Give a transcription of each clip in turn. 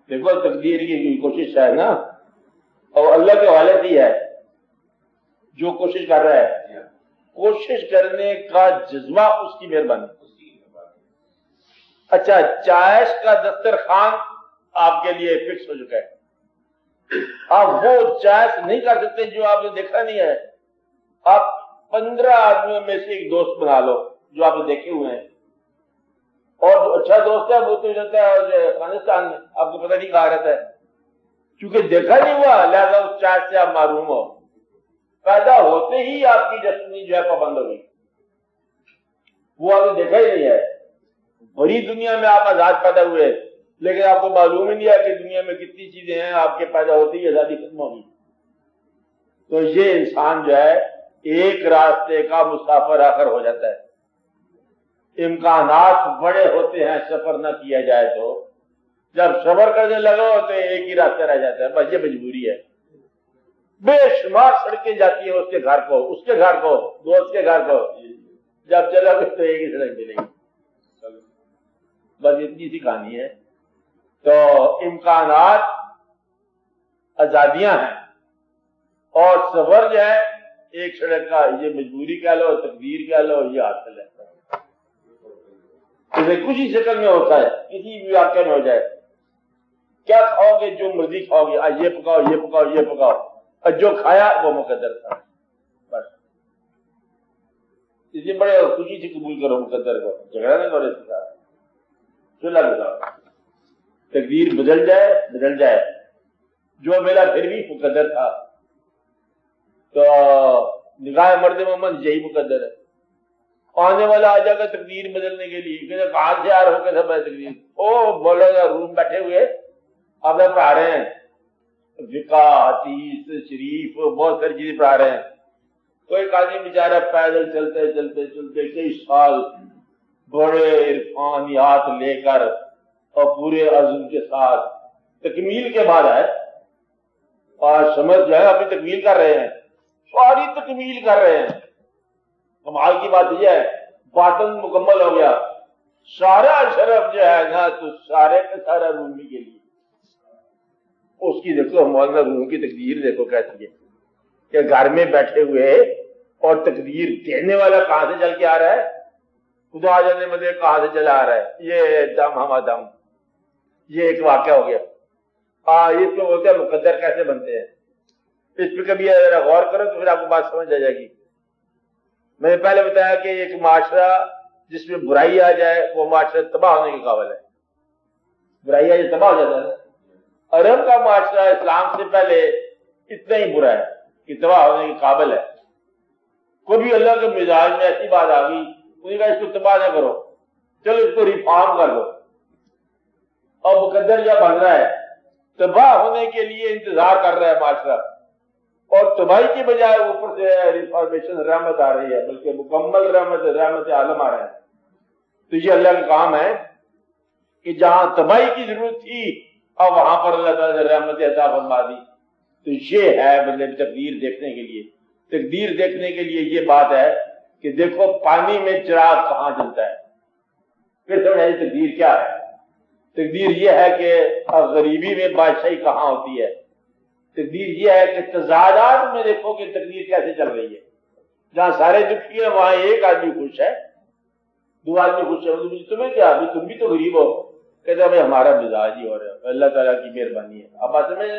دیکھو تقدیر کی کوشش ہے نا، اور اللہ کے حوالے سے ہی ہے جو کوشش کر رہا ہے، کوشش کرنے کا جذبہ اس کی مہربانی۔ اچھا، چائش کا دسترخوان آپ کے لیے فکس ہو چکا ہے، آپ وہ چائش نہیں کر سکتے جو آپ نے دیکھا نہیں ہے۔ آپ 15 آدمیوں میں سے ایک دوست بنا لو جو آپ نے دیکھے ہوئے ہیں، اور جو اچھا دوست ہے وہ تو جاتا ہے افغانستان میں، آپ کو پتہ نہیں کہاں رہتا ہے، کیونکہ دیکھا نہیں ہوا لہذا اس چائش سے آپ معروم ہو۔ پیدا ہوتے ہی آپ کی ڈسٹنی جو ہے پابند ہو گئی، وہ آپ نے دیکھا ہی نہیں ہے۔ بڑی دنیا میں آپ آزاد پیدا ہوئے، لیکن آپ کو معلوم ہی نہیں ہے کہ دنیا میں کتنی چیزیں ہیں، آپ کے پیدا ہوتے ہی آزادی ختم ہوگی۔ تو یہ انسان جو ہے ایک راستے کا مسافر آخر ہو جاتا ہے۔ امکانات بڑے ہوتے ہیں سفر نہ کیا جائے تو، جب سفر کرنے لگو تو ایک ہی راستہ رہ جاتا ہے، بس یہ مجبوری ہے۔ بے شمار سڑکیں جاتی ہیں اس کے گھر کو، اس کے گھر کو، دوست کے گھر کو، جب چلا گئے تو ایک ہی سڑک ملے گی، بس اتنی سی کہانی ہے۔ تو امکانات آزادیاں ہیں، اور سفر جو ہے ایک سڑک کا، یہ مجبوری کہہ لو، تقدیر کہہ لو، یہ حاصل ہے، اسے کچھ ہی شکل میں ہوتا ہے، کسی بھی واقعے میں ہو جائے۔ کیا کھاؤ گے؟ جو مرضی کھاؤ گے، آج یہ پکاؤ، یہ پکاؤ، یہ پکاؤ، اور جو کھایا وہ مقدر تھا، بس اسے بڑے خوشی سے قبول کرو مقدر کو، جھگڑا نہ کرو اس کے ساتھ، صلح کرو۔ تقدیر بدل جائے بدل جائے، جو میرا پھر بھی مقدر تھا، تو نگاہ مرد محمد یہی مقدر ہے۔ آنے والا آ جائے گا تقدیر بدلنے کے لیے، کہ کہاں سے آ رہا ہو کے سب تقدیر، او بولو گا روم بیٹھے ہوئے آپ پڑھا رہے ہیں فقہ، حدیث شریف، بہت ساری چیزیں پڑھا رہے ہیں، کوئی آدمی بیچارہ پیدل چلتے چلتے چلتے کئی سال بڑے عرفانیات لے کر اور پورے عزم کے ساتھ تکمیل کے بعد ہے، اور سمجھ جو ہے ابھی تکمیل کر رہے ہیں، ساری تکمیل کر رہے ہیں۔ کمال کی بات یہ ہے باطن مکمل ہو گیا، سارا شرف جو ہے نا تو سارے کا سارا رومی کے لیے۔ اس کی دیکھو مولانا روم کی تقدیر دیکھو کیسی ہے، کہ گھر میں بیٹھے ہوئے اور تقدیر دینے والا کہاں سے چل کے آ رہا ہے، خدا جانے مطلب کہاں سے چلا آ رہا ہے، یہ دم ہما دم، یہ ایک واقعہ ہو گیا۔ اس کو بولتے ہیں مقدر کیسے بنتے ہیں، اس پہ کبھی اگر غور کرو تو پھر آپ کو بات سمجھ آ جائے گی۔ میں نے پہلے بتایا کہ ایک معاشرہ جس میں برائی آ جائے وہ معاشرہ تباہ ہونے کے قابل ہے، برائی آ جائے تباہ ہو جاتا ہے نا۔ عرب کا معاشرہ اسلام سے پہلے اتنا ہی برا ہے کہ تباہ ہونے کے قابل ہے۔ کبھی اللہ کے مزاج میں ایسی بات آ گئی، انہوں نے کہا اس کو تباہ نہ کرو، چلو اس کو ریفارم کر دو، اور مقدر جب بن رہا ہے تباہ ہونے کے لیے انتظار کر رہا ہے معاشرہ، اور تباہی کے بجائے اوپر سے ریفارمیشن رحمت آ رہی ہے، بلکہ مکمل رحمت عالم آ رہا ہے۔ تو یہ اللہ کا کام ہے کہ جہاں تباہی کی ضرورت تھی اور وہاں پر اللہ تعالیٰ نے رحمت عطا فرما دی۔ تو یہ ہے مطلب تقدیر دیکھنے کے لیے، تقدیر دیکھنے کے لیے یہ بات ہے کہ دیکھو پانی میں چراغ کہاں جلتا ہے، پھر سمجھائیے تقدیر کیا ہے۔ تقدیر یہ ہے کہ غریبی میں بادشاہی کہاں ہوتی ہے، تقدیر یہ ہے کہ تضادات میں دیکھو کہ تقدیر کیسے چل رہی ہے، جہاں سارے دکھی ہیں وہاں ایک آدمی خوش ہے، دو آدمی خوش ہے، تمہیں کیا ابھی تم بھی تو غریب ہو، کہتے ہیں ہمارا مزاج ہی ہو رہا ہے، اللہ تعالیٰ کی مہربانی ہے۔ اب بات سمجھ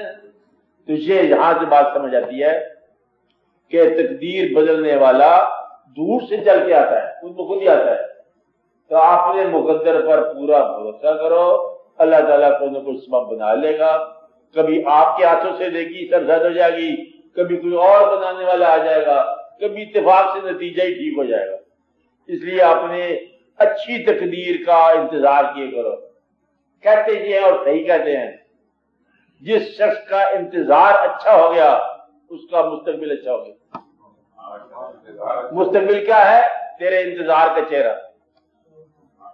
تو یہ یہاں سے بات سمجھ آتی ہے کہ تقدیر بدلنے والا دور سے چل کے آتا ہے، خود بخود ہی آتا ہے۔ تو آپ نے مقدر پر پورا بھروسہ کرو، اللہ تعالیٰ کو نہ کوئی سبب بنا لے گا، کبھی آپ کے ہاتھوں سے نیکی سرزد ہو جائے گی، کبھی کوئی اور بنانے والا آ جائے گا، کبھی اتفاق سے نتیجہ ہی ٹھیک ہو جائے گا۔ اس لیے آپ نے اچھی تقدیر کا انتظار کیے کرو۔ کہتے یہ اور صحیح کہتے ہیں، جس شخص کا انتظار اچھا ہو گیا اس کا مستقبل اچھا ہو گیا۔ مستقبل کیا ہے؟ تیرے انتظار کا چہرہ۔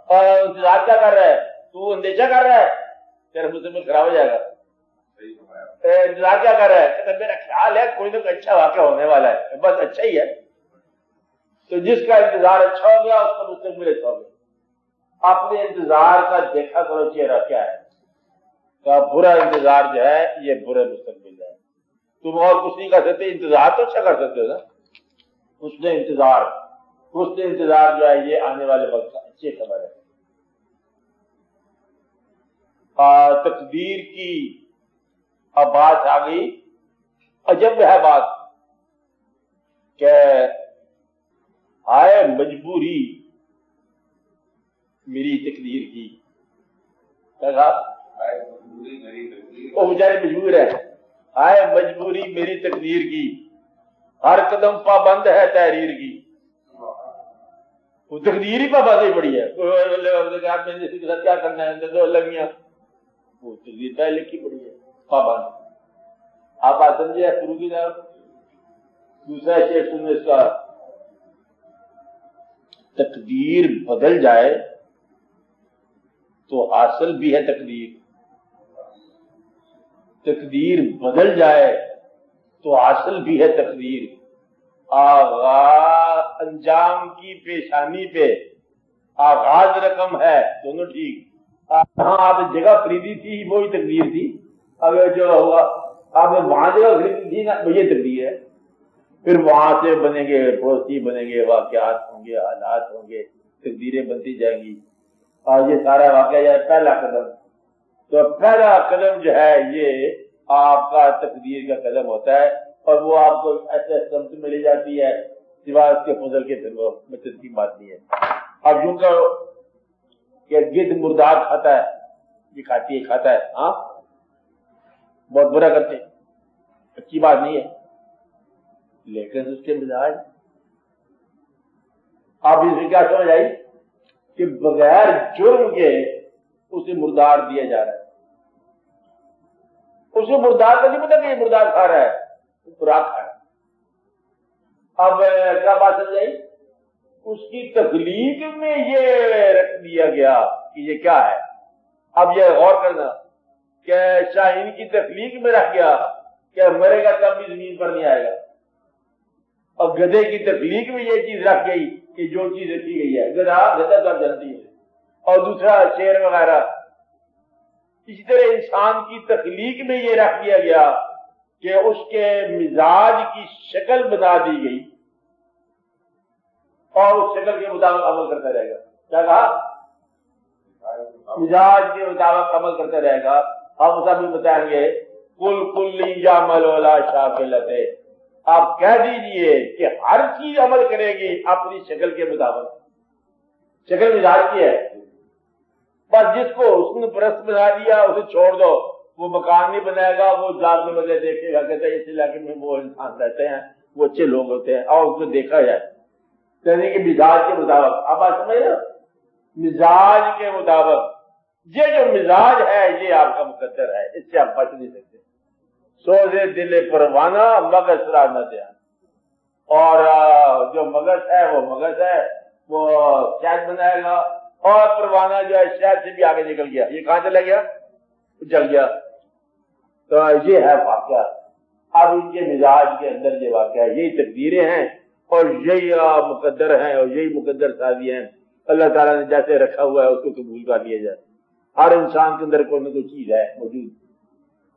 اور انتظار کیا کر رہا ہے؟ تو اندیشہ کر رہا ہے، تیرا مستقبل خراب ہو جائے گا۔ انتظار کیا کر رہا ہے؟ میرا خیال ہے کوئی نہ کوئی اچھا واقعہ ہونے والا ہے، بس اچھا ہی ہے۔ تو جس کا انتظار اچھا ہو گیا اس کا مستقبل اچھا ہو گیا۔ اپنے انتظار کا دیکھا کرو چہرہ کیا ہے، کا برا انتظار جو ہے یہ برے مستقبل ہے. تم اور کچھ نہیں کر سکتے, انتظار تو اچھا کر سکتے ہو نا. حسن انتظار جو ہے یہ آنے والے وقت کا اچھی خبر ہے. تقدیر کی اب بات آ گئی. عجب ہے بات کہ آئے مجبوری میری تقدیر کی. کیا کہا؟ وہ بیچارے مجبور ہے. آئے مجبوری میری تقدیر کی, ہر قدم پابند ہے تحریر کی. وہ تقدیر ہی پابند ہی پڑی ہے. کیا کرنا ہے دو لگیاں, وہ تقدیر پہلے لکھی پڑی ہے پابند. آپ بات سمجھے شروع کی طرف. دوسرا شعر سنو اس کا. تقدیر بدل جائے تو حاصل بھی ہے تقدیر. تقدیر بدل جائے تو حاصل بھی ہے تقدیر. آغاز انجام کی پیشانی پہ آغاز رقم ہے, دونوں ٹھیک. ہاں آپ نے جگہ خریدی تھی وہی تقدیر تھی. اگر جو ہوا آپ نے وہاں جگہ خریدی تھی نا یہ تقدیر ہے. پھر وہاں سے بنیں گے پڑوسی, بنیں گے واقعات ہوں گے, حالات ہوں گے, تقدیریں بنتی جائیں گی. اور یہ سارا واقعہ ہے پہلا قدم. تو پہلا قدم جو ہے یہ آپ کا تقدیر کا قدم ہوتا ہے, اور وہ آپ کو ایسے سمت میں لے جاتی ہے سوائے اس کے فضل کے. پھر وہ مدد کی بات نہیں ہے. اب یوں کرو کہ گدھ مردار کھاتا ہے, یہ کھاتا ہے, ہاں بہت برا کرتے ہیں, اچھی بات نہیں ہے, لیکن اس کے مزاج آپ اس سے کیا سمجھ آئی کہ بغیر جرم کے اسے مردار دیا جا رہا ہے. اسے مردار کا نہیں پتا کہ یہ مردار کھا رہا ہے, وہ خوراک کھا رہا ہے. اب کیا بات سمجھ آئی؟ اس کی تخلیق میں یہ رکھ دیا گیا کہ یہ کیا ہے. اب یہ غور کرنا کہ شاہین کی تخلیق میں رکھ گیا کہ مرے گا تب بھی زمین پر نہیں آئے گا, اور گدھے کی تخلیق میں یہ چیز رکھ گئی کہ جو چیز رکھی گئی ہے گدھا سب جانتی ہے, اور دوسرا شیر وغیرہ. اسی طرح انسان کی تخلیق میں یہ رکھ دیا گیا کہ اس کے مزاج کی شکل بنا دی گئی اور اس شکل کے مطابق عمل کرتا رہے گا. کیا کہا؟ مزاج کے مطابق عمل کرتا رہے گا. آپ سب بتائیں گے کل کلی یعمل علی شاکلتہ, آپ کہہ دیجئے کہ ہر چیز عمل کرے گی اپنی شکل کے مطابق. شکل مزاج کی ہے, بس جس کو حسن پرست بنا دیا اسے چھوڑ دو, وہ مکان نہیں بنائے گا, وہ جال میں بدلے دیکھے گا, کہتے ہیں اس علاقے میں وہ انسان رہتے ہیں, وہ اچھے لوگ ہوتے ہیں, اور اس کو دیکھا جائے کہنے کے مزاج کے مطابق. آپ بات سمجھ رہے ہو؟ مزاج کے مطابق. یہ جو مزاج ہے یہ آپ کا مقدر ہے, اس سے آپ بچ نہیں سکتے. سوزے دل پروانہ مغز را نہ دھیان. اور جو مغز ہے وہ مغز ہے, وہ شہد بنائے گا, اور پروانہ جو ہے شہد سے بھی آگے نکل گیا. یہ کہاں چلا گیا؟ جل گیا. تو یہ ہے واقعہ. اب ان کے مزاج کے اندر یہ واقعہ ہے, یہی تقدیریں ہیں اور یہی مقدر ہیں اور یہی مقدر سازی ہیں. اللہ تعالیٰ نے جیسے رکھا ہوا ہے اس کو قبول کر لیا جائے. ہر انسان کے اندر کوئی نہ کوئی چیز ہے موجود.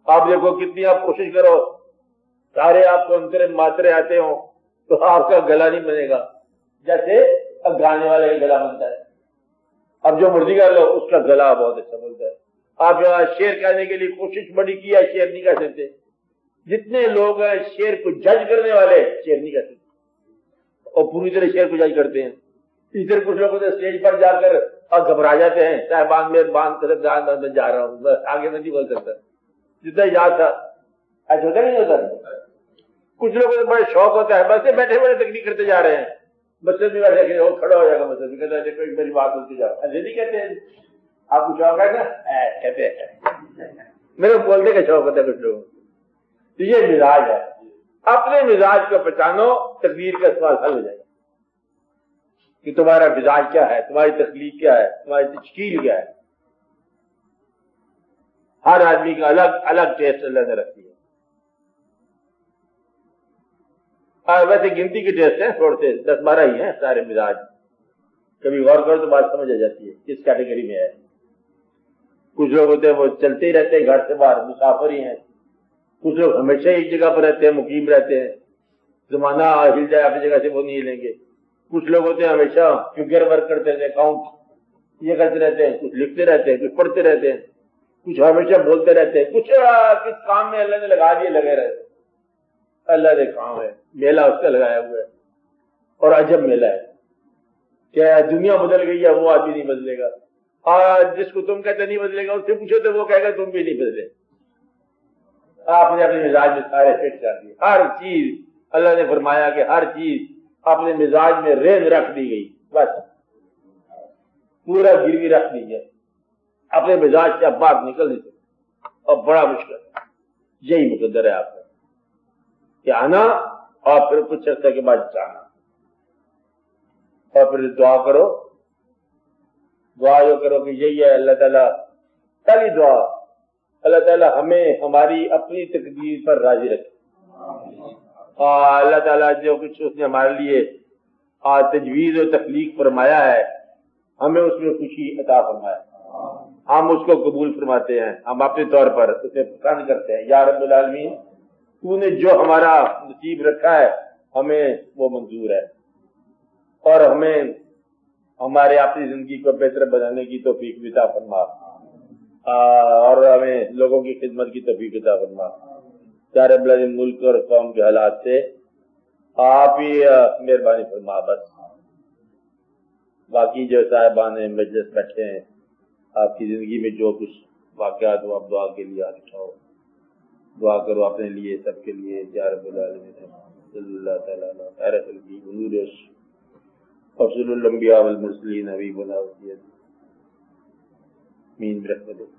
آپ دیکھو کتنی آپ کوشش کرو سارے آپ کو انترے ماترے آتے ہوں تو آپ کا گلا نہیں بنے گا جیسے اب گانے والے کا گلا بنتا ہے. اب جو مرضی کر لو اس کا گلا بہت اچھا بنتا ہے. آپ شعر کہنے کے لیے کوشش بڑی کی ہے, شعر نہیں کہہ سکتے. جتنے لوگ ہیں شعر کو جج کرنے والے شعر نہیں کہہ سکتے اور پوری طرح شعر کو جج کرتے ہیں. اس طرح کچھ لوگ اسٹیج پر جا کر اور گھبرا جاتے ہیں, صاحبان میں باندھ کر میں جا رہا ہوں, بس آگے میں نہیں بول سکتا جتنا یاد تھا. ایسا ہوتا نہیں ہوتا. کچھ لوگوں کو بڑے شوق ہوتا ہے, بس بیٹھے بیٹھے تقریر کرتے جا رہے ہیں. مسجد میں بیٹھے وہ کھڑا ہو جائے گا, مسجد میں کہتا ہے میری بات سنتے جاؤ. ایسے نہیں کہتے ہیں. آپ کو شوق ہے نا, کہتے ہیں میرے بولنے کا شوق ہوتا ہے کچھ لوگوں. تو یہ مزاج ہے. اپنے مزاج کو پہچانو, تقدیر کا سوال حل ہو جائے گا کہ تمہارا مزاج کیا ہے, تمہاری تخلیق کیا ہے, تمہاری تشکیل کیا ہے. ہر آدمی کا الگ الگ ٹیسٹ اللہ نے رکھی ہے. ویسے گنتی کے ٹیسٹ ہیں تھوڑے سے 10-12 ہی ہیں سارے مزاج. کبھی غور کرو تو بات سمجھ آ جاتی ہے کس کیٹیگری میں ہے. کچھ لوگ ہوتے ہیں وہ چلتے ہی رہتے ہیں، گھر سے باہر مسافر ہی ہیں، کچھ لوگ ہمیشہ ایک جگہ پر رہتے ہیں، مقیم رہتے ہیں، زمانہ ہل جائے اپنی جگہ سے وہ نہیں ہلیں گے۔ کچھ لوگ ہوتے ہیں ہمیشہ فگر ورک کرتے رہتے ہیں، اکاؤنٹ یہ کرتے رہتے ہیں، کچھ لکھتے رہتے ہیں، کچھ پڑھتے رہتے ہیں، کچھ ہمیشہ بولتے رہتے ہیں، کچھ کس کام میں اللہ نے لگا دیے لگے رہتے ہیں۔ اللہ نے کام ہے، میلہ اس کا لگایا ہوا ہے، اور عجب میلہ ہے۔ کیا دنیا بدل گئی ہے؟ وہ آدمی نہیں بدلے گا، اور جس کو تم کہتے نہیں بدلے گا اس سے پوچھو تو وہ کہے گا تم بھی نہیں بدلے۔ آپ نے اپنے مزاج میں سارے فٹ کر دیے، ہر چیز اللہ نے فرمایا کہ ہر چیز اپنے مزاج میں ریز رکھ دی گئی، بس پورا گروی رکھ دی ہے، اپنے مزاج سے اب باہر نکل نہیں سکتے، اور بڑا مشکل ہے۔ یہی مقدر ہے آپ کا کہ آنا اور پھر کچھ عرصے کے بعد جانا، اور پھر دعا کرو، دعا جو کرو کہ یہی ہے اللہ تعالیٰ، پہلی دعا اللہ تعالیٰ ہمیں ہماری اپنی تقدیر پر راضی رکھے، اور اللہ تعالیٰ جو کچھ اس نے ہمارے لیے تجویز و تخلیق فرمایا ہے ہمیں اس میں خوشی عطا فرمائے، ہم اس کو قبول فرماتے ہیں، ہم اپنے طور پر اسے پسند کرتے ہیں۔ یا رب العالمین، تو نے جو ہمارا نصیب رکھا ہے ہمیں وہ منظور ہے، اور ہمیں ہمارے اپنی زندگی کو بہتر بنانے کی توفیق عطا فرما، اور ہمیں لوگوں کی خدمت کی توفیق عطا فرما۔ یا رب العالمین، ملک اور قوم کے حالات سے آپ ہی مہربانی فرما۔ بس باقی جو صاحبان مجلس بیٹھے ہیں، آپ کی زندگی میں جو کچھ واقعات ہو آپ دعا کے لیے اٹھاؤ، دعا کرو اپنے لیے، سب کے لیے۔ یا رب العالمین، صلی اللہ تعالیٰ علیہ خیر خلقہ حضور افضل الانبیاء والمرسلین حبیبنا و سیدنا آمین برحمتک۔